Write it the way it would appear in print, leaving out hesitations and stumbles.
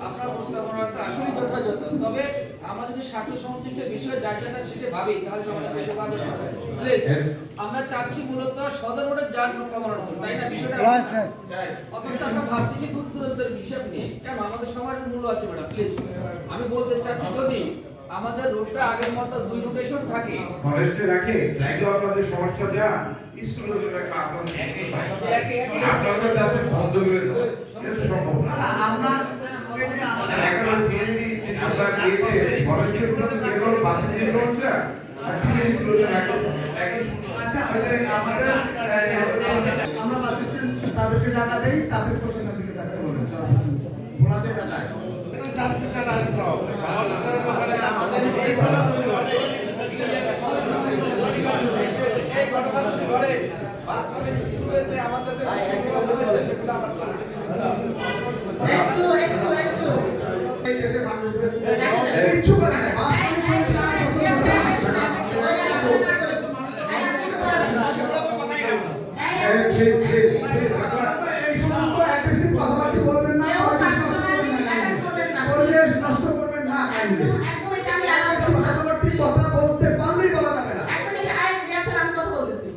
আপনার প্রস্তাবনাটা আসলে যথাযথ, তবে আমরা যদি স্বার্থ সংশ্লিষ্ট বিষয় যার জায়গা সেটা ভাবি তাহলে সমাধান করতে পারবো না। প্লিজ, আমরা চাচ্ছি মূলত সদর রোডের যান কমানোর জন্য, তাই না? বিষয়টা অথচ আমরা ভাবতেছি দূর দূরান্তের হিসাব নিয়ে। কেন? আমাদের সমাজের মূল্য আছে ম্যাডাম। প্লিজ, আমি বলতে চাচ্ছি যদি আমাদের রোডটা আগের মতো দুই রোটেশন থাকে, ফরেস্টে রাখে তাইলে আপনাদের সমস্যা যা স্কুলের একটা আপনাদের যাতে বন্ধ করে দেওয়া এটা সম্ভব না। আমরা এখন সিএনজি আমরা দিয়েছে ফরেস্টের প্রতি কেবল বাসের যে সমস্যা আর টিএস গুলো রাখা একই। আচ্ছা, আমাদের আমরা বাস স্ট্যান্ড তাদেরকে জায়গা দেই, তাদের কোশ্চেন দিকে জায়গা বলেন ওনাদের টাকা যাত্রীরা আসলো আমাদের এই ঘটনা যদি ঘটে বাস মানে যে আমাদেরকে সেগুলো আবার চলবে। এই দেশের মানুষদের ইচ্ছুক করে না বাস এই সমস্ত অ্যাগ্রেসিভ কথাবার্তা বলবেন না, পরিবেশ নষ্ট করবেন না।